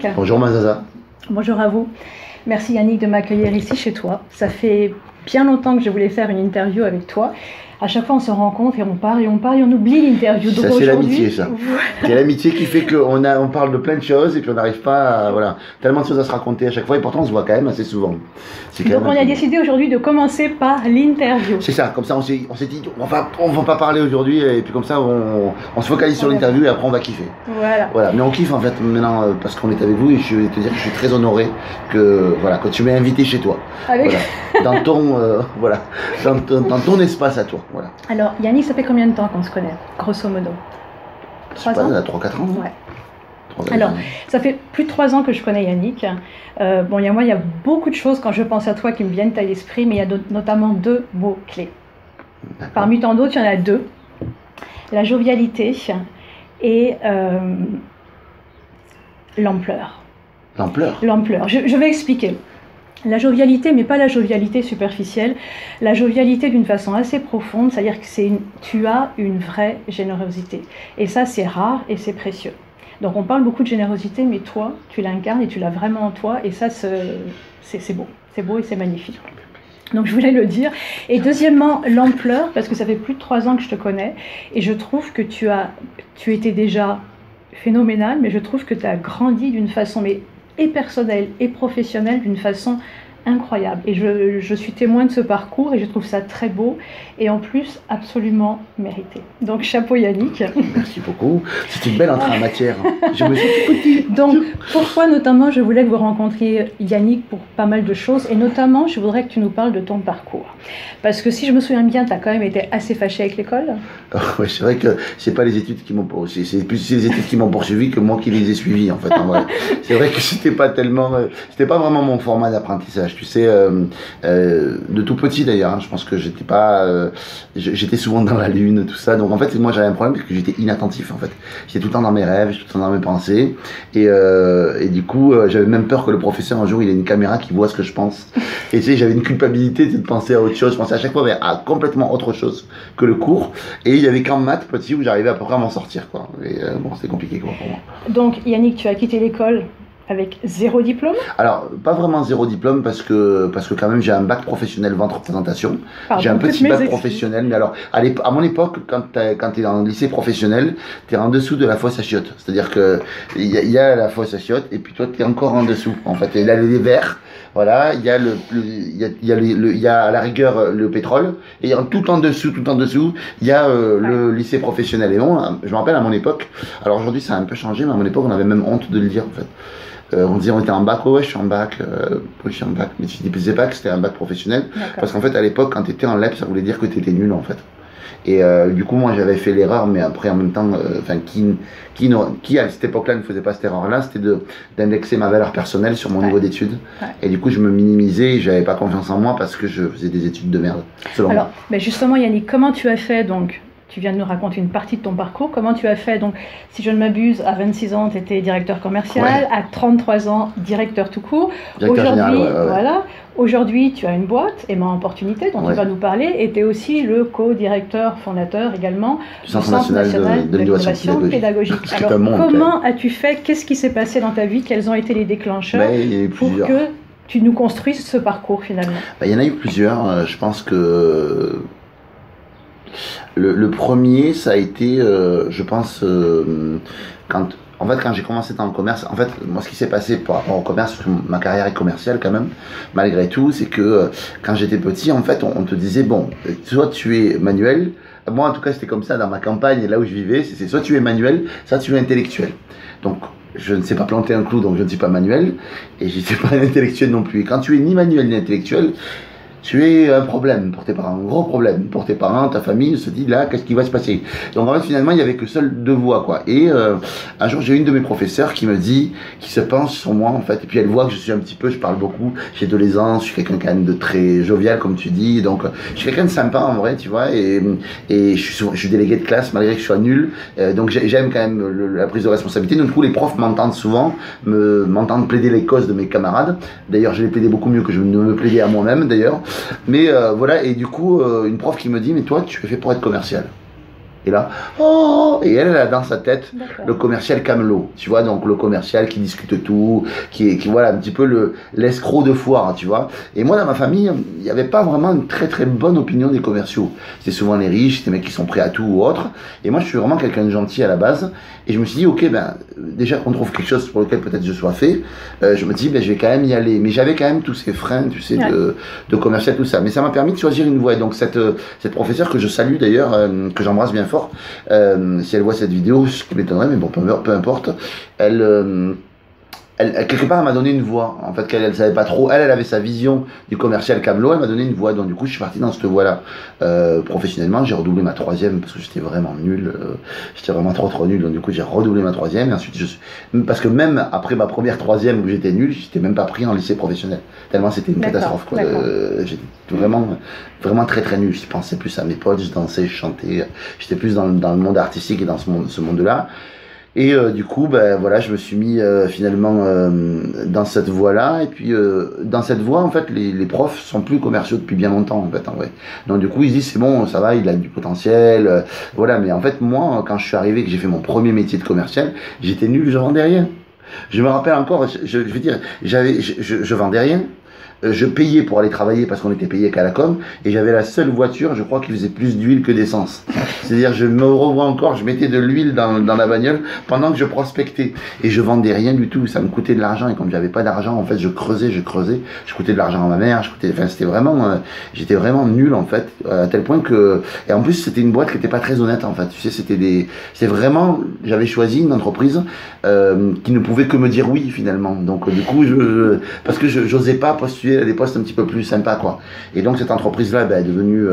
Yannick. Bonjour Mazaza. Bonjour à vous. Merci Yannick de m'accueillir ici chez toi. Ça fait bien longtemps que je voulais faire une interview avec toi. À chaque fois, on se rencontre et on parle et on oublie l'interview. Ça, c'est l'amitié, ça. Voilà. C'est l'amitié qui fait qu'on parle de plein de choses et puis on n'arrive pas à... Voilà, tellement de choses à se raconter à chaque fois et pourtant on se voit quand même assez souvent. Donc on a décidé aujourd'hui de commencer par l'interview. C'est ça, comme ça on s'est dit, on va pas parler aujourd'hui et puis comme ça on se focalise sur l'interview et après on va kiffer. Voilà. Mais on kiffe en fait maintenant parce qu'on est avec vous et je vais te dire que je suis très honoré que tu m'aies invité chez toi. Avec... Voilà. Dans ton espace à toi. Voilà. Alors, Yannick, ça fait combien de temps qu'on se connaît, grosso modo? 3 ans? 3-4 ans. Ouais. Alors, ça fait plus de 3 ans que je connais Yannick. Il y a beaucoup de choses quand je pense à toi qui me viennent à l'esprit, mais il y a notamment 2 mots clés. Parmi tant d'autres, il y en a 2. La jovialité et l'ampleur. L'ampleur. Je vais expliquer. La jovialité, mais pas la jovialité superficielle, la jovialité d'une façon assez profonde, c'est-à-dire que tu as une vraie générosité. Et ça, c'est rare et c'est précieux. Donc on parle beaucoup de générosité, mais toi, tu l'incarnes et tu l'as vraiment en toi, et ça, c'est beau. C'est beau et c'est magnifique. Donc je voulais le dire. Et deuxièmement, l'ampleur, parce que ça fait plus de 3 ans que je te connais, et je trouve que tu étais déjà phénoménal, mais je trouve que tu as grandi d'une façon... et personnelle et professionnelle d'une façon incroyable. Et je suis témoin de ce parcours et je trouve ça très beau et en plus absolument mérité. Donc chapeau Yannick. Merci beaucoup. C'est une belle entrée en matière. Je me suis petit. Donc pourquoi notamment je voulais que vous rencontriez Yannick pour pas mal de choses et notamment je voudrais que tu nous parles de ton parcours. Parce que si je me souviens bien, tu as quand même été assez fâché avec l'école. Ouais, c'est vrai que c'est pas les études qui m'ont poursuivi, c'est plus les études qui m'ont poursuivi que moi qui les ai suivies en fait. En vrai. C'est vrai que c'était pas vraiment mon format d'apprentissage. Tu sais, de tout petit d'ailleurs, hein, je pense que j'étais souvent dans la lune, tout ça. Donc en fait, moi j'avais un problème parce que j'étais inattentif en fait. J'étais tout le temps dans mes rêves, j'étais tout le temps dans mes pensées. Et du coup, j'avais même peur que le professeur un jour il ait une caméra qui voit ce que je pense. Et tu sais, j'avais une culpabilité de penser à autre chose. Je pensais à chaque fois à complètement autre chose que le cours. Et il y avait qu'en maths petit où j'arrivais à peu près à m'en sortir quoi. Et bon, c'était compliqué quoi pour moi. Donc Yannick, tu as quitté l'école avec 0 diplôme? Alors, pas vraiment 0 diplôme parce que quand même j'ai un bac professionnel vente représentation. J'ai un petit bac professionnel, mais alors à mon époque, quand tu es dans le lycée professionnel, tu es en dessous de la fosse à chiottes. C'est-à-dire que il y a la fosse à chiottes et puis toi tu es encore en dessous. En fait, et là les verts, voilà, il y a à la rigueur le pétrole et tout en dessous, il y a le lycée professionnel. Et bon, je me rappelle à mon époque, alors aujourd'hui ça a un peu changé, mais à mon époque on avait même honte de le dire en fait. On disait on était en bac, je suis en bac, mais tu disais pas que c'était un bac professionnel, parce qu'en fait à l'époque quand tu étais en LEP ça voulait dire que tu étais nul en fait. Et du coup moi j'avais fait l'erreur, mais après en même temps, qui à cette époque-là ne faisait pas cette erreur-là, c'était d'indexer ma valeur personnelle sur mon niveau d'études. Et du coup je me minimisais et j'avais pas confiance en moi parce que je faisais des études de merde, selon moi. Alors justement Yannick, comment tu as fait donc? Tu viens de nous raconter une partie de ton parcours. Comment tu as fait? Donc, si je ne m'abuse, à 26 ans, tu étais directeur commercial. Ouais. À 33 ans, directeur tout court. Aujourd'hui, tu as une boîte, Aimant Opportunité, dont tu vas nous parler. Et tu es aussi le co-directeur, fondateur également du Centre national de l'innovation pédagogique. Alors, comment as-tu fait? Qu'est-ce qui s'est passé dans ta vie? Quels ont été les déclencheurs pour que tu nous construises ce parcours finalement? Il y en a eu plusieurs. Je pense que... Le premier, ça a été, je pense, quand j'ai commencé dans le commerce, en fait, moi, ce qui s'est passé par rapport au commerce, parce que ma carrière est commerciale quand même, malgré tout, c'est que quand j'étais petit, en fait, on te disait, bon, soit tu es manuel, moi, en tout cas, c'était comme ça dans ma campagne, là où je vivais, c'est soit tu es manuel, soit tu es intellectuel. Donc, je ne sais pas planter un clou, donc je ne suis pas manuel, et je ne suis pas un intellectuel non plus. Et quand tu es ni manuel ni intellectuel, tu es un problème pour tes parents, un gros problème pour tes parents, ta famille se dit là, qu'est-ce qui va se passer? Donc en fait finalement il y avait que seules 2 voies quoi. Et un jour j'ai une de mes professeurs qui me dit, qui se penche sur moi en fait, et puis elle voit que je suis un petit peu, je parle beaucoup, j'ai de l'aisance, je suis quelqu'un quand même de très jovial comme tu dis, donc je suis quelqu'un de sympa en vrai, tu vois, et je suis délégué de classe malgré que je sois nul, donc j'aime quand même la prise de responsabilité. Donc du coup les profs m'entendent souvent, m'entendent plaider les causes de mes camarades. D'ailleurs je les plaidais beaucoup mieux que je ne me plaidais à moi-même d'ailleurs. Mais voilà, et du coup, une prof qui me dit, mais toi, tu es fait pour être commercial. Et là, oh, et elle a dans sa tête le commercial camelot, tu vois, donc le commercial qui discute tout, qui voilà, un petit peu l'escroc de foire, tu vois. Et moi, dans ma famille, il n'y avait pas vraiment une très très bonne opinion des commerciaux. C'est souvent les riches, c'est les mecs qui sont prêts à tout ou autre. Et moi, je suis vraiment quelqu'un de gentil à la base. Et je me suis dit, ok, ben, déjà qu'on trouve quelque chose pour lequel peut-être je sois fait, je me dis, ben, je vais quand même y aller. Mais j'avais quand même tous ces freins, tu sais, de commercial, tout ça. Mais ça m'a permis de choisir une voie. Et donc, cette professeure que je salue d'ailleurs, que j'embrasse bien fort, si elle voit cette vidéo, ce qui m'étonnerait, mais bon, peu importe, elle, quelque part, elle m'a donné une voie. En fait, qu'elle savait pas trop. Elle avait sa vision du commercial camelot. Elle m'a donné une voie. Donc, du coup, je suis parti dans cette voie-là. Professionnellement, j'ai redoublé ma troisième parce que j'étais vraiment nul. J'étais vraiment trop nul. Donc, du coup, j'ai redoublé ma troisième. Et ensuite, parce que même après ma première troisième où j'étais nul, j'étais même pas pris en lycée professionnel. Tellement c'était une catastrophe, quoi. J'étais vraiment très nul. Je pensais plus à mes potes, je dansais, je chantais. J'étais plus dans le monde artistique et dans ce monde-là. Et du coup, ben voilà, je me suis mis finalement dans cette voie-là. Et puis dans cette voie, en fait, les profs sont plus commerciaux depuis bien longtemps, en fait, en vrai. Donc du coup, ils se disent c'est bon, ça va, il a du potentiel, voilà. Mais en fait, moi, quand je suis arrivé, que j'ai fait mon premier métier de commercial, j'étais nul, je vendais rien. Je me rappelle encore, je veux dire, je vendais rien. Je payais pour aller travailler parce qu'on était payé qu'à la com, et j'avais la seule voiture, je crois, qui faisait plus d'huile que d'essence. C'est-à-dire, je me revois encore, je mettais de l'huile dans la bagnole pendant que je prospectais, et je vendais rien du tout, ça me coûtait de l'argent, et comme j'avais pas d'argent, en fait, je creusais, je coûtais de l'argent à ma mère, enfin, c'était vraiment, j'étais vraiment nul, en fait, à tel point que, et en plus, c'était une boîte qui était pas très honnête, en fait, tu sais, c'est vraiment, j'avais choisi une entreprise, qui ne pouvait que me dire oui, finalement, donc, du coup, parce que j'osais pas postuler à des postes un petit peu plus sympas, quoi. Et donc cette entreprise-là est devenue...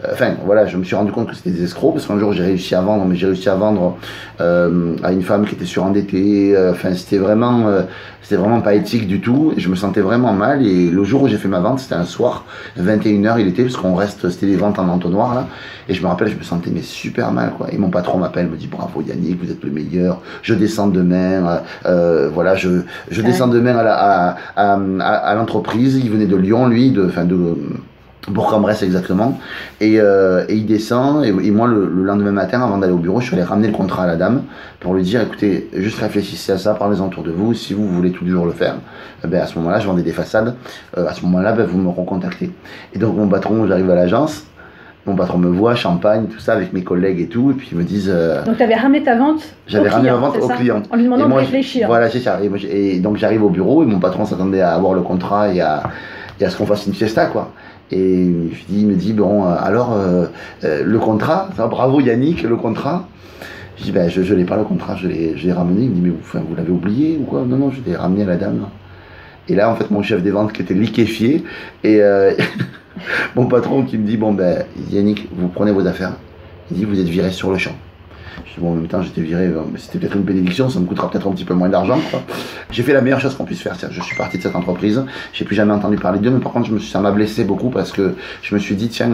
enfin, voilà, je me suis rendu compte que c'était des escrocs, parce qu'un jour j'ai réussi à vendre, mais j'ai réussi à vendre à une femme qui était surendettée. Enfin, c'était vraiment pas éthique du tout. Et je me sentais vraiment mal. Et le jour où j'ai fait ma vente, c'était un soir, 21h il était, parce qu'on reste, c'était des ventes en entonnoir, là. Et je me rappelle, je me sentais mais super mal, quoi. Et mon patron m'appelle, me dit bravo Yannick, vous êtes le meilleur, je descends demain, voilà, je descends demain à l'entreprise. Il venait de Lyon, lui, de Bourg-en-Bresse exactement, et il descend, et moi le lendemain matin, avant d'aller au bureau, je suis allé ramener le contrat à la dame pour lui dire, écoutez, juste réfléchissez à ça, parlez-en autour de vous, si vous voulez toujours le faire, à ce moment-là, je vendais des façades, à ce moment-là, vous me recontactez. Et donc mon patron, j'arrive à l'agence, mon patron me voit, champagne, tout ça, avec mes collègues et tout, et puis ils me disent... Donc tu avais ramené ta vente J'avais ramené ma vente au client. En lui demandant de réfléchir. Voilà, c'est ça. Et donc j'arrive au bureau, et mon patron s'attendait à avoir le contrat et à ce qu'on fasse une fiesta, quoi. Et il me dit, bon, alors, le contrat, ça, bravo Yannick, le contrat. Je dis, je l'ai pas le contrat, je l'ai ramené. Il me dit, mais vous l'avez oublié ou quoi? Non, je l'ai ramené à la dame. Et là, en fait, mon chef des ventes qui était liquéfié, et mon patron qui me dit, bon, Yannick, vous prenez vos affaires. Il dit, vous êtes viré sur le champ. Je dis, bon, en même temps, j'étais viré, c'était peut-être une bénédiction, ça me coûtera peut-être un petit peu moins d'argent, quoi. J'ai fait la meilleure chose qu'on puisse faire, je suis parti de cette entreprise, j'ai plus jamais entendu parler d'eux, mais par contre, ça m'a blessé beaucoup parce que je me suis dit, tiens,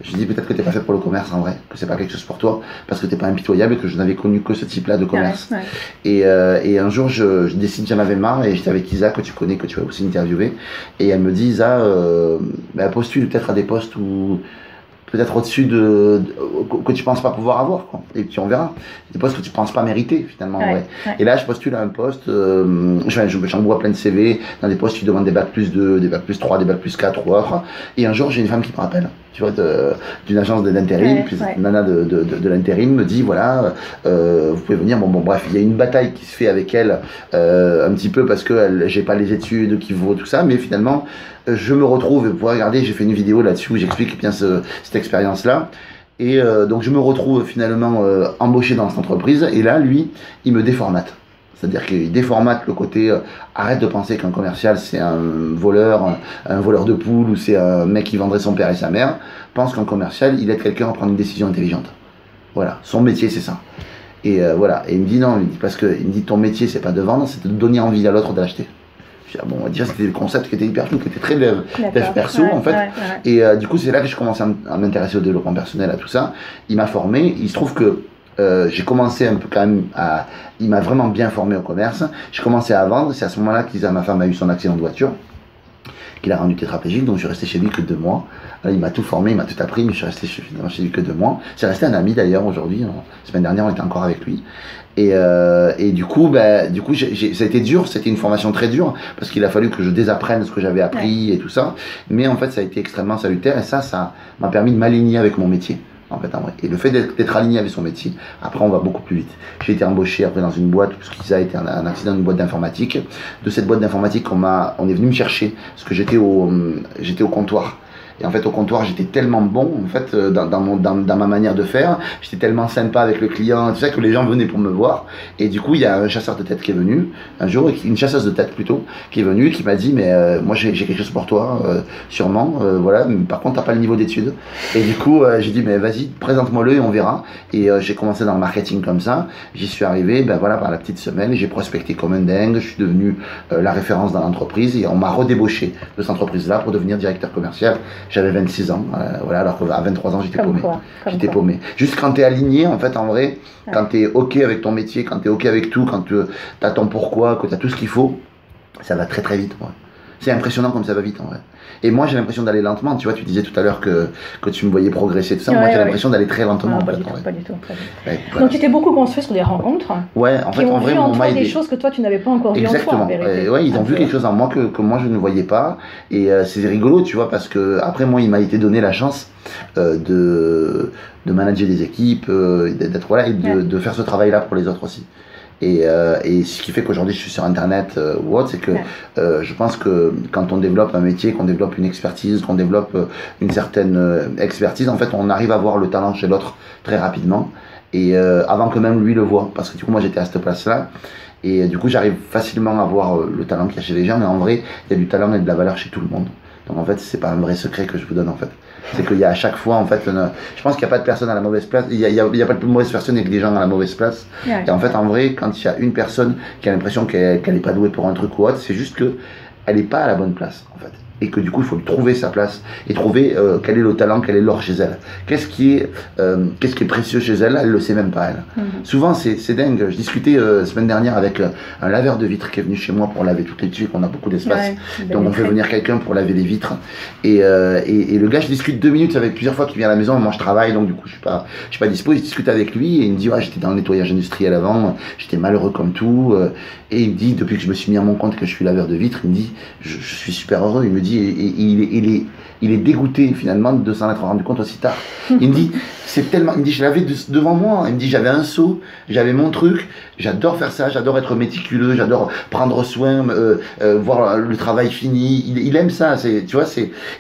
peut-être que t'es pas fait pour le commerce en vrai, que c'est pas quelque chose pour toi, parce que t'es pas impitoyable et que je n'avais connu que ce type-là de commerce. Ouais. Et un jour, je décide, j'en avais marre, et j'étais avec Isa, que tu connais, que tu as aussi interviewé, et elle me dit, Isa, postule peut-être à des postes où peut-être au-dessus que tu penses pas pouvoir avoir, quoi. Et puis on verra. Des postes que tu penses pas mériter, finalement. Ouais. Et là, je postule à un poste, j'envoie plein de CV dans des postes qui demandent des bacs plus 2, des bacs plus 3, des bacs plus 4 ou autre. Et un jour, j'ai une femme qui me rappelle, tu vois, d'une agence d'intérim, puis nana de l'intérim me dit, voilà, vous pouvez venir. Bon, bref, il y a une bataille qui se fait avec elle, un petit peu parce que j'ai pas les études qui vaut tout ça, mais finalement, je me retrouve, vous pouvez regarder, j'ai fait une vidéo là-dessus où j'explique bien cette expérience-là. Et donc je me retrouve finalement embauché dans cette entreprise, et là, lui, il me déformate. C'est-à-dire qu'il déformate le côté, arrête de penser qu'un commercial c'est un voleur de poules, ou c'est un mec qui vendrait son père et sa mère. Pense qu'un commercial, il aide quelqu'un à prendre une décision intelligente. Voilà, son métier c'est ça. Et voilà, et il me dit non, parce que il me dit ton métier c'est pas de vendre, c'est de donner envie à l'autre de l'acheter. Bon, on va dire c'était le concept qui était hyper flou, qui était très dev perso en fait. Et du coup c'est là que je commence à m'intéresser au développement personnel, à tout ça. Il m'a formé, il se trouve que j'ai commencé un peu quand même il m'a vraiment bien formé au commerce. J'ai commencé à vendre, c'est à ce moment-là ma femme a eu son accident de voiture, qu'il a rendu tétraplégique, donc je suis resté chez lui que 2 mois. Il m'a tout formé, il m'a tout appris, mais je suis resté finalement chez lui que 2 mois. C'est resté un ami d'ailleurs aujourd'hui, la semaine dernière on était encore avec lui. Et du coup, ça a été dur, c'était une formation très dure, parce qu'il a fallu que je désapprenne ce que j'avais appris et tout ça. Mais en fait, ça a été extrêmement salutaire et ça m'a permis de m'aligner avec mon métier. En fait, en vrai. Et le fait d'être aligné avec son métier, après on va beaucoup plus vite. J'ai été embauché après dans une boîte, parce que ça a été un accident d'une boîte d'informatique. De cette boîte d'informatique, on est venu me chercher, parce que j'étais au comptoir. Et en fait, au comptoir, j'étais tellement bon, en fait, dans ma manière de faire. J'étais tellement sympa avec le client, tout ça, que les gens venaient pour me voir. Et du coup, il y a un chasseur de tête qui est venu, un jour, une chasseuse de tête plutôt, qui est venue, qui m'a dit, mais moi, j'ai quelque chose pour toi, sûrement, voilà. Mais par contre, t'as pas le niveau d'études. Et du coup, j'ai dit, mais vas-y, présente-moi-le et on verra. Et j'ai commencé dans le marketing comme ça. J'y suis arrivé, par la petite semaine, j'ai prospecté comme un dingue. Je suis devenu la référence dans l'entreprise et on m'a redébauché de cette entreprise-là pour devenir directeur commercial. J'avais 26 ans, alors qu'à 23 ans, j'étais paumé. J'étais paumé. Juste quand tu es aligné, en fait, en vrai, quand tu es OK avec ton métier, quand tu es OK avec tout, quand tu as ton pourquoi, que tu as tout ce qu'il faut, ça va très très vite. Ouais. C'est impressionnant comme ça va vite, en vrai. Et moi, j'ai l'impression d'aller lentement. Tu vois, tu disais tout à l'heure que tu me voyais progresser, tout ça. Moi, j'ai l'impression d'aller très lentement. Pas du tout. Donc, tu t'es beaucoup construit sur des rencontres. Ouais, en fait, en vrai, on m'a aidé. Des choses que toi, tu n'avais pas encore vues en toi, en vérité. Ouais, ils ont vu quelque chose en moi que moi, je ne voyais pas. Et c'est rigolo, tu vois, parce que après, moi, il m'a été donné la chance de manager des équipes, d'être et de faire ce travail-là pour les autres aussi. Et ce qui fait qu'aujourd'hui je suis sur internet ou autre, c'est que je pense que quand on développe un métier, qu'on développe une expertise, qu'on développe une certaine expertise, en fait on arrive à voir le talent chez l'autre très rapidement et avant que même lui le voie, parce que du coup moi j'étais à cette place là et du coup j'arrive facilement à voir le talent qu'il y a chez les gens, mais en vrai il y a du talent et de la valeur chez tout le monde. Donc en fait c'est pas un vrai secret que je vous donne en fait. C'est qu'il y a à chaque fois, en fait, je pense qu'il n'y a pas de personne à la mauvaise place, il y a pas de mauvaise personne avec des gens à la mauvaise place. Et en fait, en vrai, quand il y a une personne qui a l'impression qu'elle n'est pas douée pour un truc ou autre, c'est juste qu'elle n'est pas à la bonne place, en fait. Et que du coup, il faut trouver sa place et trouver quel est le talent, quel est l'or chez elle. Qu'est-ce qui est précieux chez elle, elle le sait même pas, elle. Souvent, c'est dingue. Je discutais la semaine dernière avec un laveur de vitres qui est venu chez moi pour laver toutes les tuiles, on a beaucoup d'espace. Donc on fait venir quelqu'un pour laver les vitres. Et le gars, je discute 2 minutes avec plusieurs fois qu'il vient à la maison. Moi, je travaille, donc du coup, je suis pas dispo. Je discute avec lui et il me dit, ouais, j'étais dans le nettoyage industriel avant, j'étais malheureux comme tout. Et il me dit, depuis que je me suis mis à mon compte que je suis laveur de vitres, il me dit, je suis super heureux. Il me dit, et il est dégoûté finalement de s'en être rendu compte aussi tard. Il me dit, je l'avais devant moi. Il me dit, j'avais un seau, j'avais mon truc, j'adore faire ça, j'adore être méticuleux, j'adore prendre soin, voir le travail fini. Il aime ça, tu vois,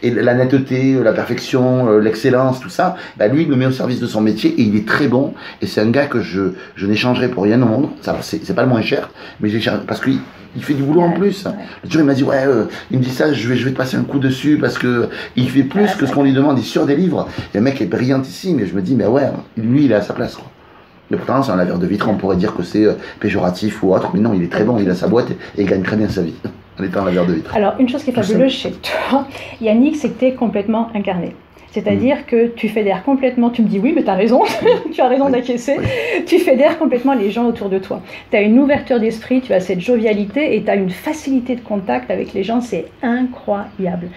et la netteté, la perfection, l'excellence, tout ça. Lui, il me met au service de son métier et il est très bon. Et c'est un gars que je n'échangerai pour rien au monde. Ça, c'est pas le moins cher, mais parce que il fait du boulot en plus. Le jour il m'a dit il me dit ça, je vais te passer un coup dessus parce que il fait plus que ce qu'on lui demande, il surdélivre. Et le mec est brillantissime et je me dis mais ouais, lui il est à sa place quoi. Mais pourtant c'est un laveur de vitres, on pourrait dire que c'est péjoratif ou autre, mais non, il est très bon, il a sa boîte et il gagne très bien sa vie en étant un laveur de vitres. Alors une chose qui est fabuleuse chez toi, Yannick, c'est que tu es complètement incarné. C'est-à-dire que tu fédères complètement, tu me dis oui, mais tu as raison, tu as raison d'acquiescer, tu fédères complètement les gens autour de toi. Tu as une ouverture d'esprit, tu as cette jovialité et tu as une facilité de contact avec les gens, c'est incroyable.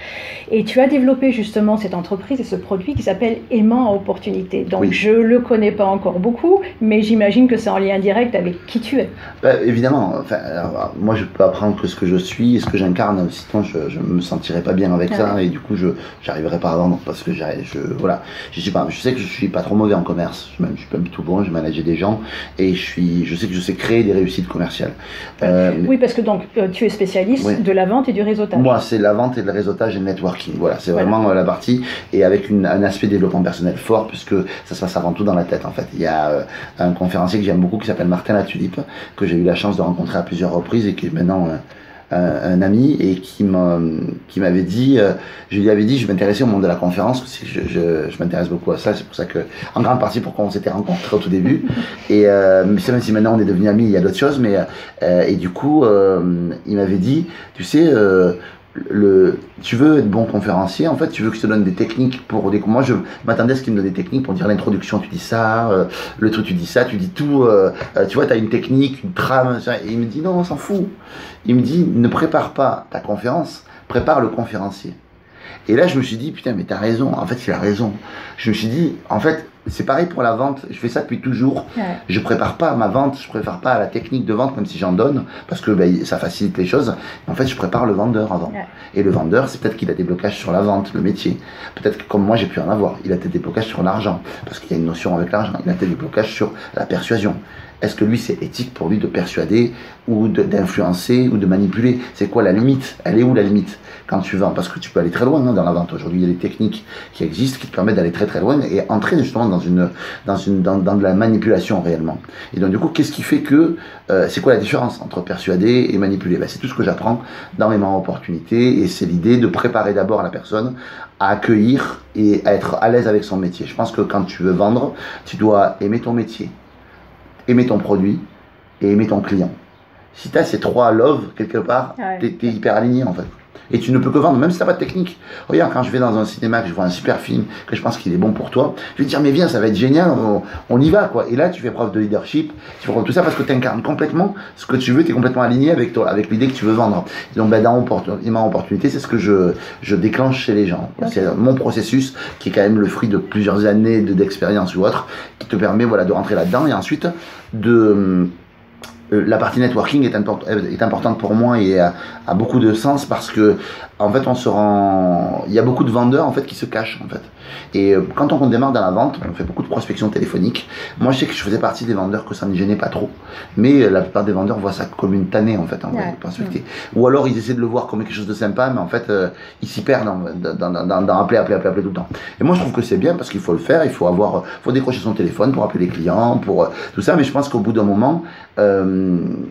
Et tu as développé justement cette entreprise et ce produit qui s'appelle Aimant à opportunité. Donc je ne le connais pas encore beaucoup, mais j'imagine que c'est en lien direct avec qui tu es. Évidemment, alors, moi je peux apprendre que ce que je suis et ce que j'incarne, sinon je ne me sentirais pas bien avec ça et du coup je n'arriverais pas à vendre parce que je sais que je suis pas trop mauvais en commerce, je suis pas du tout bon, je manage des gens et je sais que je sais créer des réussites commerciales. Oui, parce que donc tu es spécialiste de la vente et du réseautage. Moi, c'est la vente et le réseautage et le networking. Voilà, c'est vraiment la partie et avec un aspect développement personnel fort puisque ça se passe avant tout dans la tête en fait. Il y a un conférencier que j'aime beaucoup qui s'appelle Martin Latulippe que j'ai eu la chance de rencontrer à plusieurs reprises et qui est maintenant un ami et qui m'avait dit, je lui avais dit, je m'intéressais au monde de la conférence, parce que je m'intéresse beaucoup à ça, c'est pour ça que, en grande partie pourquoi on s'était rencontrés au tout début, et même si maintenant on est devenus amis, il y a d'autres choses, mais et du coup, il m'avait dit, tu sais, tu veux être bon conférencier, en fait, tu veux que je te donne des techniques pour des... Moi, je m'attendais à ce qu'il me donne des techniques pour dire l'introduction, tu dis ça, le truc, tu dis ça, tu dis tout, tu vois, tu as une technique, une trame, et il me dit non, on s'en fout. Il me dit, ne prépare pas ta conférence, prépare le conférencier. Et là, je me suis dit, putain, mais t'as raison. En fait, il a raison. Je me suis dit, en fait, c'est pareil pour la vente. Je fais ça depuis toujours. Ouais. Je prépare pas ma vente, je prépare pas la technique de vente, même si j'en donne, parce que ça facilite les choses. En fait, je prépare le vendeur avant. Ouais. Et le vendeur, c'est peut-être qu'il a des blocages sur la vente, le métier. Peut-être que comme moi, j'ai pu en avoir. Il a peut-être des blocages sur l'argent, parce qu'il y a une notion avec l'argent. Il a peut-être des blocages sur la persuasion. Est-ce que lui, c'est éthique pour lui de persuader ou d'influencer ou de manipuler? C'est quoi la limite? Elle est où la limite quand tu vends? Parce que tu peux aller très loin dans la vente. Aujourd'hui, il y a des techniques qui existent qui te permettent d'aller très très loin et entrer justement dans de la manipulation réellement. Et donc du coup, qu'est-ce qui fait que c'est quoi la différence entre persuader et manipuler? C'est tout ce que j'apprends dans mes moments opportunités et c'est l'idée de préparer d'abord la personne à accueillir et à être à l'aise avec son métier. Je pense que quand tu veux vendre, tu dois aimer ton métier, aimer ton produit et aimer ton client. Si tu as ces trois love quelque part, ouais. t'es hyper aligné en fait. Et tu ne peux que vendre, même si tu n'as pas de technique. Regarde, quand je vais dans un cinéma, que je vois un super film, que je pense qu'il est bon pour toi, je vais te dire, mais viens, ça va être génial, on y va, quoi. Et là, tu fais preuve de leadership, tu fais preuve de tout ça parce que tu incarnes complètement ce que tu veux, tu es complètement aligné avec toi, avec l'idée que tu veux vendre. Et donc, dans ma opportunité, c'est ce que je déclenche chez les gens. Okay. C'est mon processus qui est quand même le fruit de plusieurs années d'expérience ou autre, qui te permet, voilà, de rentrer là-dedans et ensuite la partie networking est importante pour moi et a beaucoup de sens parce que en fait il y a beaucoup de vendeurs en fait qui se cachent en fait. Et quand on démarre dans la vente, on fait beaucoup de prospection téléphonique. Moi je sais que je faisais partie des vendeurs que ça ne gênait pas trop, mais la plupart des vendeurs voient ça comme une tannée en fait, vrai, prospecter. Ou alors ils essaient de le voir comme quelque chose de sympa, mais en fait ils s'y perdent dans appeler tout le temps. Et moi je trouve que c'est bien parce qu'il faut le faire, il faut décrocher son téléphone pour appeler les clients, pour tout ça, mais je pense qu'au bout d'un moment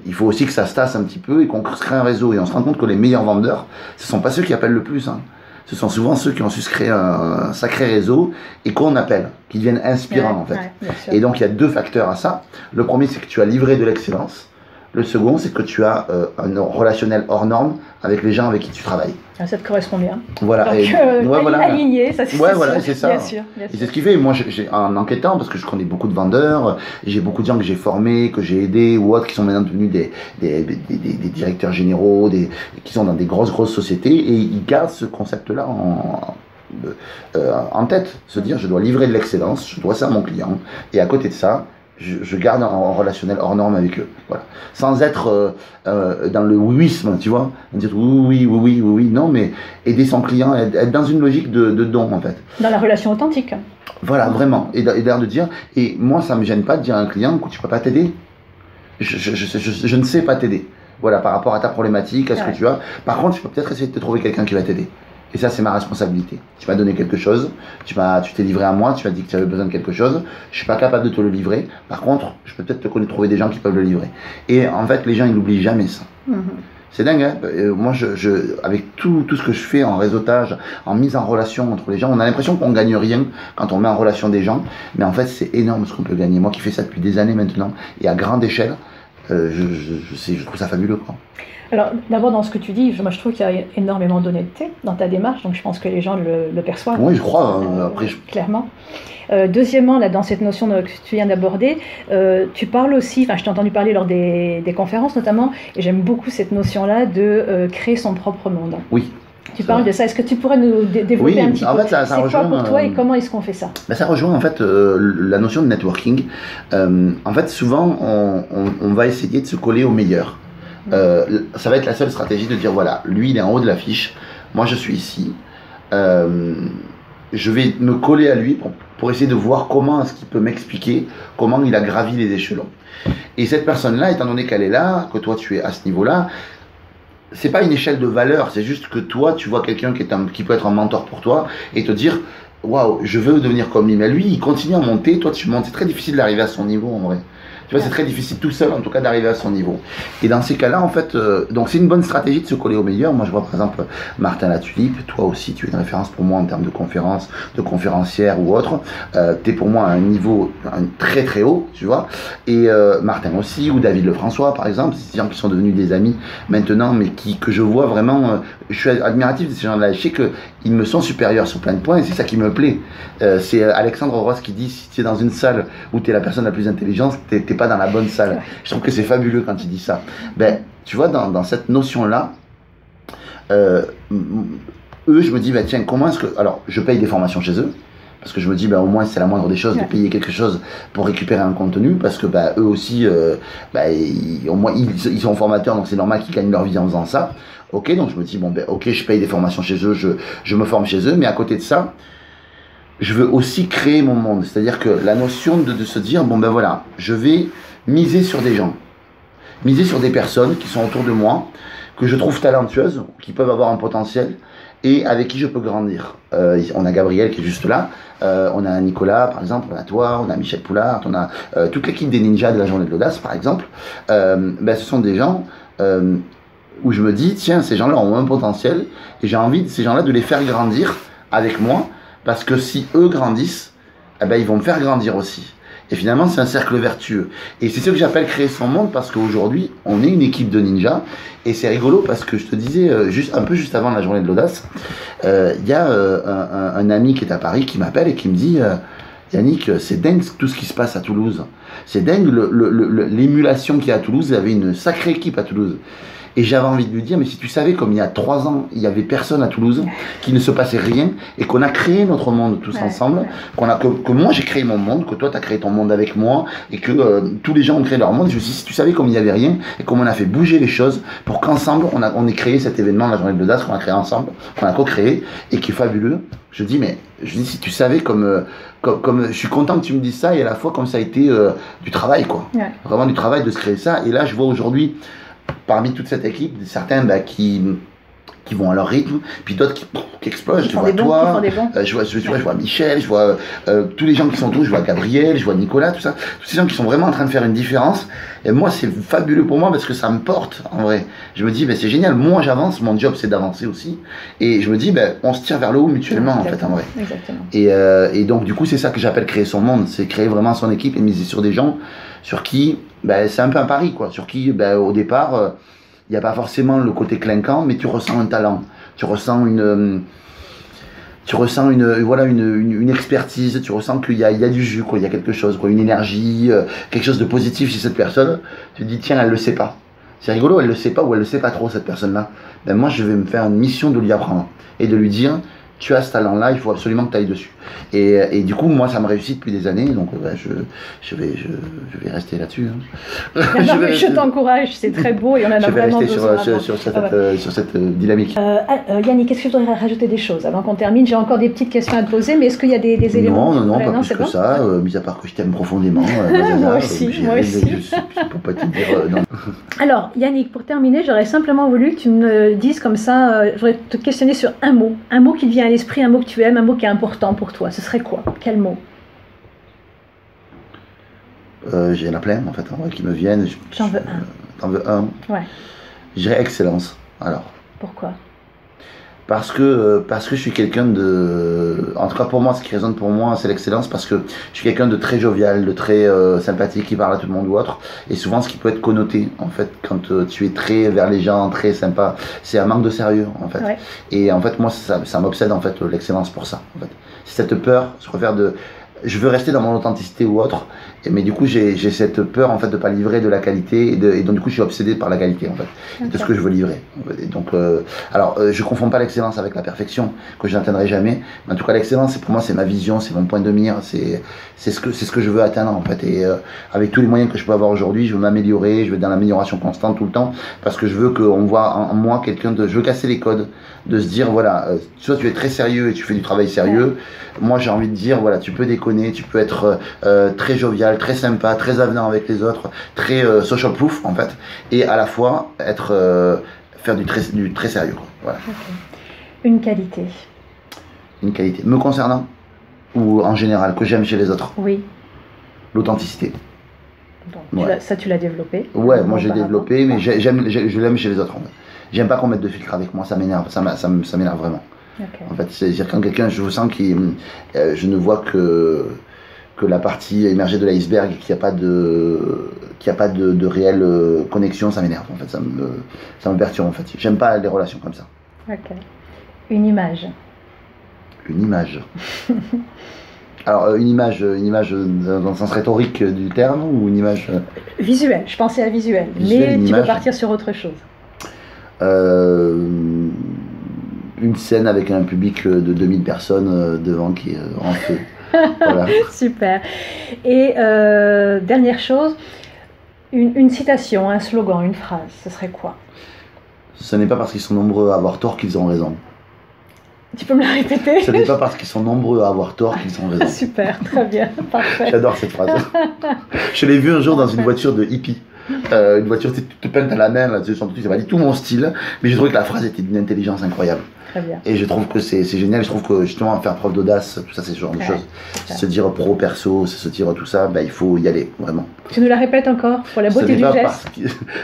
il faut aussi que ça se tasse un petit peu et qu'on crée un réseau. Et on se rend compte que les meilleurs vendeurs, ce ne sont pas ceux qui appellent le plus. Hein. Ce sont souvent ceux qui ont su se créer un sacré réseau et qu'on appelle, qui deviennent inspirants en fait. Et donc il y a deux facteurs à ça. Le premier, c'est que tu as livré de l'excellence. Le second, c'est que tu as un relationnel hors norme avec les gens avec qui tu travailles. Ça te correspond bien. Voilà. Donc, aligné, ça c'est voilà, c'est ça. Bien sûr. Et c'est ce qui fait. Moi, en enquêtant, parce que je connais beaucoup de vendeurs, j'ai beaucoup de gens que j'ai formés, que j'ai aidés ou autres qui sont maintenant devenus des directeurs généraux, qui sont dans des grosses sociétés et ils gardent ce concept-là en tête. Se dire, je dois livrer de l'excellence, je dois ça à mon client. Et à côté de ça, je garde un relationnel hors norme avec eux, voilà. Sans être dans le oui-isme, tu vois, dire oui, non, mais aider son client, être dans une logique de don en fait. Dans la relation authentique. Voilà, vraiment, et d'ailleurs de dire, et moi ça me gêne pas de dire à un client que tu peux pas t'aider, je ne sais pas t'aider, voilà, par rapport à ta problématique, à ce que tu as. Par contre, je peux peut-être essayer de te trouver quelqu'un qui va t'aider. Et ça, c'est ma responsabilité. Tu m'as donné quelque chose, tu t'es livré à moi, tu m'as dit que tu avais besoin de quelque chose, je suis pas capable de te le livrer. Par contre, je peux peut-être trouver des gens qui peuvent le livrer. Et en fait, les gens, ils n'oublient jamais ça. C'est dingue, hein. Moi, avec tout ce que je fais en réseautage, en mise en relation entre les gens, on a l'impression qu'on gagne rien quand on met en relation des gens. Mais en fait, c'est énorme ce qu'on peut gagner. Moi qui fais ça depuis des années maintenant, et à grande échelle, je trouve ça fabuleux, quoi. Alors, d'abord, dans ce que tu dis, moi je trouve qu'il y a énormément d'honnêteté dans ta démarche, donc je pense que les gens le perçoivent. Oui, je crois. Après, clairement. Deuxièmement, là, dans cette notion que tu viens d'aborder, tu parles aussi, je t'ai entendu parler lors des conférences notamment, et j'aime beaucoup cette notion-là de créer son propre monde. Oui. Tu parles de ça. Est-ce que tu pourrais nous développer un petit peu? Ça c'est quoi pour toi et comment est-ce qu'on fait ça? Ça rejoint en fait la notion de networking. En fait, souvent, on va essayer de se coller au meilleur. Ça va être la seule stratégie de dire voilà, lui il est en haut de l'affiche, moi je suis ici, je vais me coller à lui pour essayer de voir comment est-ce qu'il peut m'expliquer comment il a gravi les échelons. Et cette personne-là, étant donné qu'elle est là, que toi tu es à ce niveau-là, c'est pas une échelle de valeur, c'est juste que toi tu vois quelqu'un qui peut être un mentor pour toi et te dire waouh, je veux devenir comme lui, mais lui il continue à monter, toi tu montes, c'est très difficile d'arriver à son niveau en vrai. Tu vois, c'est très difficile tout seul, en tout cas, d'arriver à son niveau. Et dans ces cas-là, en fait, donc c'est une bonne stratégie de se coller au meilleur. Moi, je vois par exemple Martin Latulippe, toi aussi, tu es une référence pour moi en termes de conférences, de conférencière ou autre. Tu es pour moi à un niveau très très haut, tu vois. Et Martin aussi, ou David Lefrançois, par exemple, c'est des gens qui sont devenus des amis maintenant, mais que je vois vraiment, je suis admiratif de ces gens-là. Je sais qu'ils me sont supérieurs sur plein de points et c'est ça qui me plaît. C'est Alexandre Ross qui dit, si tu es dans une salle où tu es la personne la plus intelligente, t'es pas dans la bonne salle. Je trouve que c'est fabuleux quand il dit ça. Ben, tu vois, dans cette notion-là, eux, je me dis, ben, tiens, comment est-ce que... Alors, je paye des formations chez eux, parce que je me dis, ben, au moins, c'est la moindre des choses de payer quelque chose pour récupérer un contenu, parce que ben, eux aussi, au moins, ils sont formateurs, donc c'est normal qu'ils gagnent leur vie en faisant ça. Ok, donc je me dis, bon, ben, ok, je paye des formations chez eux, je me forme chez eux, mais à côté de ça, je veux aussi créer mon monde. C'est-à-dire que la notion de se dire, bon ben voilà, je vais miser sur des gens, miser sur des personnes qui sont autour de moi, que je trouve talentueuses, qui peuvent avoir un potentiel et avec qui je peux grandir. On a Gabriel qui est juste là, on a Nicolas par exemple, on a toi, on a Michel Poulard, on a toute l'équipe des ninjas de la journée de l'audace par exemple. Ben, ce sont des gens où je me dis, tiens, ces gens-là ont un potentiel et j'ai envie de ces gens-là de les faire grandir avec moi. Parce que si eux grandissent, eh ben, ils vont me faire grandir aussi. Et finalement, c'est un cercle vertueux. Et c'est ce que j'appelle créer son monde, parce qu'aujourd'hui, on est une équipe de ninjas. Et c'est rigolo parce que je te disais, un peu juste avant la journée de l'audace, y a un ami qui est à Paris qui m'appelle et qui me dit, Yannick, c'est dingue tout ce qui se passe à Toulouse. C'est dingue l'émulation qu'il y a à Toulouse. Il y avait une sacrée équipe à Toulouse. Et j'avais envie de lui dire, mais si tu savais comme il y a 3 ans, il y avait personne à Toulouse, qu'il ne se passait rien, et qu'on a créé notre monde tous ensemble, que moi j'ai créé mon monde, que toi tu as créé ton monde avec moi, et que tous les gens ont créé leur monde. Je me suis dit, si tu savais comme il n'y avait rien, et comme on a fait bouger les choses, pour qu'ensemble on ait créé cet événement, la journée de l'audace, qu'on a créé ensemble, qu'on a co-créé, et qui est fabuleux. Je dis, si tu savais comme je suis content que tu me dises ça, et à la fois comme ça a été du travail, quoi. Ouais. Vraiment du travail de se créer ça. Et là, je vois aujourd'hui, parmi toute cette équipe, certains qui vont à leur rythme, puis d'autres qui explosent. Je vois toi, je vois Michel, je vois tous les gens qui sont autour, je vois Gabriel, je vois Nicolas, tout ça. Tous ces gens qui sont vraiment en train de faire une différence. Et moi, c'est fabuleux pour moi parce que ça me porte, en vrai. Je me dis, c'est génial, moi j'avance, mon job c'est d'avancer aussi. Et je me dis, on se tire vers le haut mutuellement, en fait, en vrai. Exactement. Et donc, du coup, c'est ça que j'appelle créer son monde. C'est créer vraiment son équipe et miser sur des gens sur qui, c'est un peu un pari, quoi. Sur qui, au départ, il n'y a pas forcément le côté clinquant, mais tu ressens un talent. Tu ressens une expertise, tu ressens qu'il y a du jus, quoi. Il y a quelque chose, quoi, une énergie, quelque chose de positif chez cette personne. Tu te dis, tiens, elle le sait pas. C'est rigolo, elle le sait pas ou elle le sait pas trop, cette personne-là. Moi, je vais me faire une mission de lui apprendre et de lui dire, tu as ce talent-là, il faut absolument que tu ailles dessus. Et du coup, moi, ça me réussit depuis des années, donc je vais rester là-dessus. Hein. Je t'encourage, c'est très beau et on en a vraiment besoin. Sur cette dynamique. Yannick, est-ce que je voudrais rajouter des choses avant qu'on termine? J'ai encore des petites questions à te poser, mais est-ce qu'il y a des éléments? Non, pas plus que ça, mis à part que je t'aime profondément. Moi aussi. Je peux pas te dire non. Alors, Yannick, pour terminer, j'aurais simplement voulu que tu me dises comme ça, je voudrais te questionner sur un mot qui te vient à l'esprit, un mot que tu aimes, un mot qui est important pour toi. Ce serait quoi? Quel mot? Il y en a plein, en fait, qui me viennent. J'en veux un. T'en veux un? Ouais. Je dirais excellence. Alors. Pourquoi? Parce que je suis quelqu'un de... En tout cas, pour moi, ce qui résonne pour moi, c'est l'excellence, parce que je suis quelqu'un de très jovial, de très sympathique, qui parle à tout le monde ou autre. Et souvent, ce qui peut être connoté, en fait, quand tu es très vers les gens, très sympa, c'est un manque de sérieux, en fait. Ouais. Et en fait, moi, ça m'obsède, en fait, l'excellence pour ça, en fait. C'est cette peur, je veux rester dans mon authenticité ou autre, mais du coup j'ai cette peur en fait de pas livrer de la qualité et donc du coup je suis obsédé par la qualité en fait, de ce que je veux livrer. Et donc je confonds pas l'excellence avec la perfection que je n'atteindrai jamais, mais en tout cas l'excellence pour moi c'est ma vision, c'est mon point de mire, c'est ce que je veux atteindre en fait, et avec tous les moyens que je peux avoir aujourd'hui, je veux m'améliorer, je veux être dans l'amélioration constante tout le temps, parce que je veux qu'on voit en moi je veux casser les codes, de se dire voilà, soit tu es très sérieux et tu fais du travail sérieux, moi j'ai envie de dire voilà, tu peux déconner, tu peux être très jovial, très sympa, très avenant avec les autres, très social proof en fait, et à la fois faire du très sérieux, quoi. Voilà. Okay. Une qualité me concernant ou en général que j'aime chez les autres? Oui. L'authenticité. Bon, Ouais. ça, tu l'as développé. Ouais, moi j'ai développé, mais je l'aime chez les autres en fait. J'aime pas qu'on mette de filtre avec moi, ça m'énerve, ça m'énerve vraiment. Okay. En fait, c'est-à-dire quand quelqu'un, je sens je ne vois que la partie émergée de l'iceberg, qu'il n'y a pas de réelle connexion, ça m'énerve en fait, ça me perturbe en fait. J'aime pas les relations comme ça. Ok. Une image. Une image. Alors, une image dans le sens rhétorique du terme ou une image visuelle, je pensais à visuel, mais tu peux partir sur autre chose. Une scène avec un public de 2000 personnes devant qui est en feu. Voilà. Super. Et dernière chose, une citation, un slogan, une phrase, ce serait quoi? Ce n'est pas parce qu'ils sont nombreux à avoir tort qu'ils ont raison. Tu peux me la répéter? Ce n'est pas parce qu'ils sont nombreux à avoir tort qu'ils ont raison. Super, très bien, parfait. J'adore cette phrase. Je l'ai vue un jour dans une voiture de hippie. Une voiture toute peinte à la main, là, ça m'a dit tout mon style, mais j'ai trouvé que la phrase était d'une intelligence incroyable. Très bien. Et je trouve que c'est génial, je trouve que justement faire preuve d'audace, tout ça c'est ce genre de choses. Se dire pro, perso, se dire tout ça, il faut y aller, vraiment. Tu nous la répètes encore, pour la beauté du geste.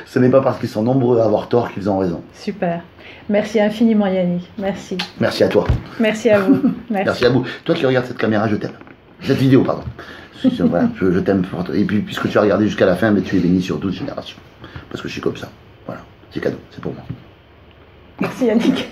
Ce n'est pas parce qu'ils sont nombreux à avoir tort qu'ils ont raison. Super. Merci infiniment Yannick, merci. Merci à toi. Merci à vous. Merci à vous. Toi qui regardes cette caméra, je t'aime. Cette vidéo, pardon. Voilà, je t'aime. Et puis, puisque tu as regardé jusqu'à la fin, mais tu es béni sur 12 générations. Parce que je suis comme ça. Voilà, c'est cadeau, c'est pour moi. Merci Yannick.